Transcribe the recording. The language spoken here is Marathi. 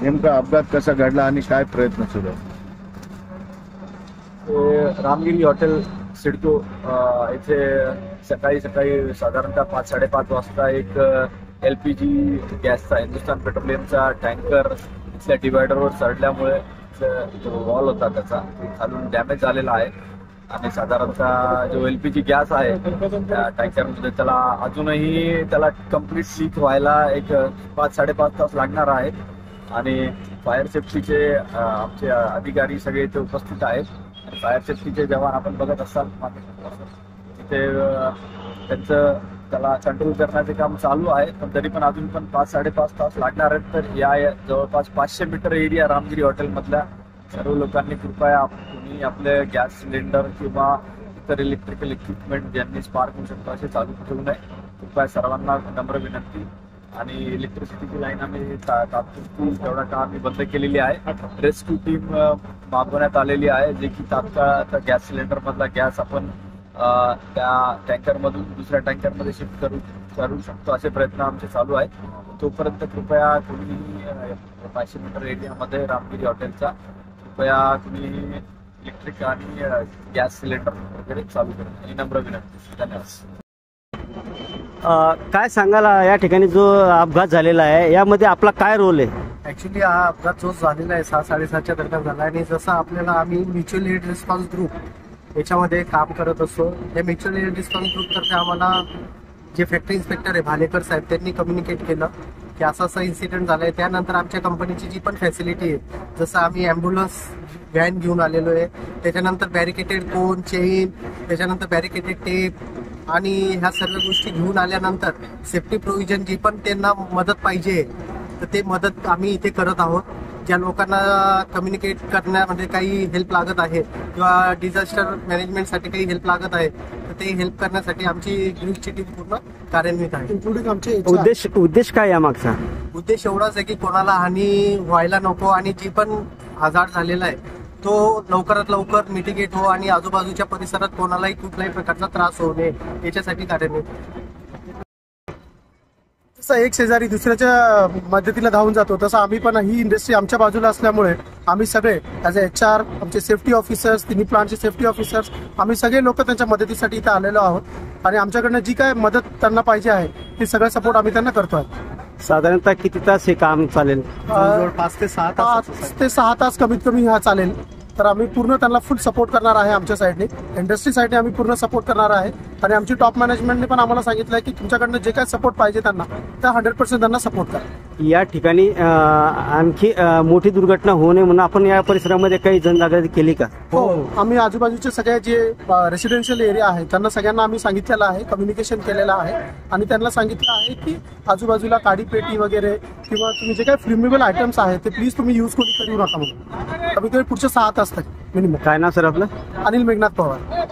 नेमका अपघात कसा घडला आणि काय प्रयत्न सुरू आहे? रामगिरी हॉटेल सिडको इथे सकाळी साधारणतः 5-5:30 वाजता एक LPG गॅसचा हिंदुस्थान पेट्रोलियमचा टँकर इथल्या डिवायडरवर चढल्यामुळे जो वॉल होता त्याचा खालून डॅमेज झालेला आहे आणि साधारणतः जो LPG गॅस आहे त्या टँकरमध्ये त्याला अजूनही कम्प्लीट लीक व्हायला एक 5-5:30 तास लागणार आहेत आणि फायर सेफ्टीचे आमचे अधिकारी सगळे इथे उपस्थित आहेत. फायर सेफ्टीचे जवान आपण बघत असाल तिथे त्याला कंट्रोल करण्याचे काम चालू आहे, पण तरी पण अजून पण 5-5:30 तास लागणार आहेत. तर या जवळपास 500 मीटर एरिया रामगिरी हॉटेलमधल्या सर्व लोकांनी कृपया तुम्ही आपले गॅस सिलेंडर किंवा इतर इलेक्ट्रिकल इक्विपमेंट ज्यांनी स्पार्क होऊ शकतो असे चालू ठेवू नये. कृपया सर्वांना नम्र विनंती. आणि इलेक्ट्रिसिटीची लाईन आम्ही तात्पुरती तेवढा काळ आम्ही बंद केलेली आहे. रेस्क्यू टीम मागवण्यात आलेली आहे जे की तात्काळ गॅस सिलेंडर मधला गॅस आपण त्या टँकरमधून दुसऱ्या टँकरमध्ये शिफ्ट करू शकतो असे प्रयत्न आमचे चालू आहेत. तोपर्यंत कृपया कुणीही 500 मीटर एरियामध्ये रामगिरी हॉटेलचा कृपया कुणीही इलेक्ट्रिक आणि गॅस सिलेंडर वगैरे चालू करा ही नम्र विनंती. धन्यवाद. काय सांगाल या ठिकाणी जो अपघात झालेला आहे यामध्ये आपला काय रोल आहे? ॲक्च्युली हा अपघात जो झालेला आहे 6-7:30च्या दरम्यान झाला आणि जसं आपल्याला आम्ही म्युच्युअल एड रिस्पॉन्स ग्रुप याच्यामध्ये काम करत असतो. या म्युच्युअल एड रिस्पॉन्स ग्रुपतर्फे आम्हाला जे फॅक्टरी इन्स्पेक्टर आहे भालेकर साहेब त्यांनी कम्युनिकेट केलं की असं इन्सिडेंट झालं आहे. त्यानंतर आमच्या कंपनीची जी पण फॅसिलिटी आहे जसं आम्ही ॲम्ब्युलन्स व्हॅन घेऊन आलेलो आहे, त्याच्यानंतर बॅरिकेटेड कोन चेन, त्याच्यानंतर बॅरिकेटेड टेप आणि ह्या सर्व गोष्टी घेऊन आल्यानंतर सेफ्टी प्रोव्हिजन जी पण त्यांना मदत पाहिजे तर ते मदत आम्ही इथे करत आहोत. ज्या लोकांना कम्युनिकेट करण्यामध्ये काही हेल्प लागत आहे किंवा डिझास्टर मॅनेजमेंटसाठी काही हेल्प लागत आहे तर ते हेल्प करण्यासाठी आमची ग्रुपची टीम पूर्ण कार्यान्वित आहे. आमचे उद्देश काय या मागचा? उद्देश एवढाच आहे की कोणाला हानी व्हायला नको आणि जी पण हजार्ड झालेला आहे तो लवकरात लवकर मिटिगेट हो आणि आजूबाजूच्या परिसरात कोणालाही कुठल्याही प्रकारचा त्रास होऊ नये याच्यासाठी कार्यान्वित. जसं एक शेजारी दुसऱ्याच्या मदतीला धावून जातो तसं आम्ही पण ही इंडस्ट्री आमच्या बाजूला असल्यामुळे आम्ही सगळे ॲज अ HR आमचे सेफ्टी ऑफिसर्स तिन्ही प्लांटचे सेफ्टी ऑफिसर्स आम्ही सगळे लोक त्यांच्या मदतीसाठी इथे आलेलो आहोत आणि आमच्याकडनं जी काय मदत त्यांना पाहिजे आहे ती सगळं सपोर्ट आम्ही त्यांना करतो आहे. साधारणतः किती तास हे काम चालेल? 5 ते 6 तास कमीत कमी हा चालेल. तर आम्ही पूर्ण त्यांना फुल सपोर्ट करणार आहे. आमच्या साईडने इंडस्ट्री साईडने आम्ही पूर्ण सपोर्ट करणार आहे आणि आमची टॉप मॅनेजमेंटने पण आम्हाला सांगितलं आहे की तुमच्याकडनं जे काय सपोर्ट पाहिजे त्यांना त्या 100% त्यांना सपोर्ट करा. या ठिकाणी आणखी मोठी दुर्घटना होऊ नये म्हणून आपण या परिसरामध्ये काही जनजागृती केली का? हो, आम्ही आजूबाजूचे सगळे जे रेसिडेन्शियल एरिया आहे त्यांना सगळ्यांना आम्ही सांगितलेलं आहे, कम्युनिकेशन केलेलं आहे आणि त्यांना सांगितलं आहे की आजूबाजूला काडी पेटी वगैरे किंवा तुम्ही जे काही फ्लेमेबल आयटम्स आहेत ते प्लीज तुम्ही यूज करू नका म्हणून. कमीत कमी पुढचे 6 तास तक मिनिमम. काय नाव सर आपलं? अनिल मेघनाथ पवार.